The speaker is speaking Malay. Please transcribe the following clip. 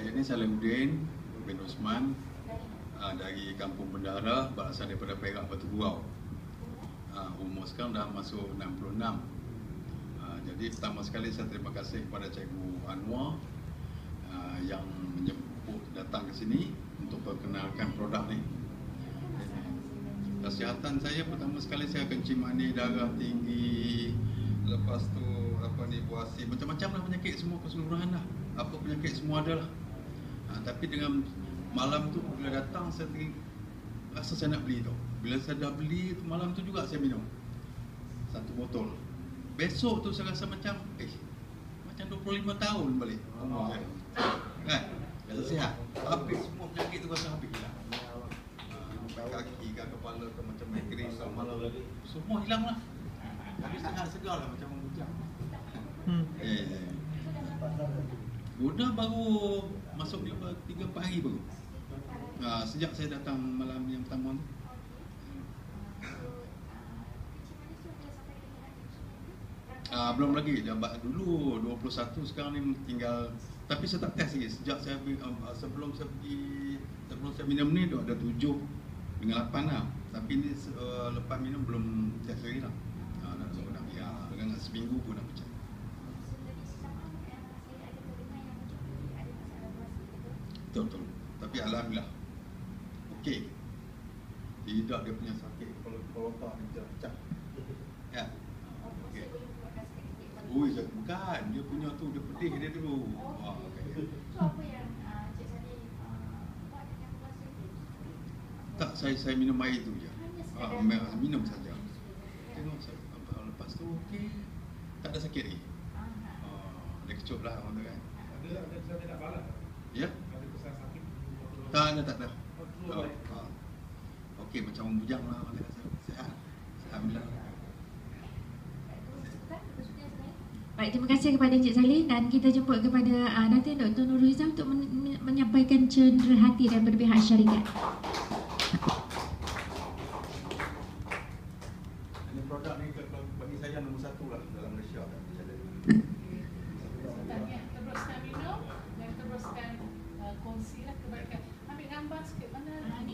Saya ni Salahuddin bin Osman dari Kampung Bendahara, berasal daripada Perak, Batu Gurau. Umur sekarang dah masuk 66. Jadi pertama sekali saya terima kasih kepada Cikgu Anwar yang menjemput datang ke sini untuk perkenalkan produk ni. Kesihatan saya pertama sekali saya kencing manis, darah tinggi, lepas tu buasi, macam-macam lah penyakit semua keseluruhan lah. Apa penyakit semua ada lah. Tapi dengan malam tu bila datang saya rasa saya nak beli tu. Bila saya dah beli tu, malam tu juga saya minum 1 botol. Besok tu saya rasa macam macam 25 tahun balik umur saya. Kan? Rasa sihat. Habis semua penyakit tu rasa habis lah. Kaki ke kepala ke macam migraine ke malam semua hilang lah. Habis sihat segar lah macam orang bujang. Buddha baru masuk 3-4 hari baru. Sejak saya datang malam yang pertama tu. Belum lagi, dulu 21, sekarang ni tinggal. Tapi saya tak test lagi. Sejak saya sebelum saya minum ni ada 7 dengan 8 lah. Tapi ni lepas minum belum test lagi lah. Dengan seminggu pun nak pecah. Betul. Tapi alhamdulillah okey. Tidak dia punya sakit kepala otak ni pecah. Ya. Okey. Saya bukan, dia punya tu dia pedih dia dulu. So apa yang Cik Salih buat dengan puasa itu? Tak, saya minum air tu je. Minum saja. Tengok saya lepas tu okey. Tak ada sakit lagi. Dia kecut lah orang tu kan. Ada tak balas? Ya? Ada kesan sakit? Tak ada. Okey, macam orang bujang lah orang kata. Sihat. Alhamdulillah. Baik, terima kasih kepada Encik Salih dan kita jemput kepada Datin Dr. Nurul Izzah untuk menyampaikan cenderahati daripada pihak syarikat. Ini produk ni bagi saya nombor 1 lah dalam Malaysia. Teruskan minum dan teruskan kongsi lah kebaikan. Ambil gambar sikit mana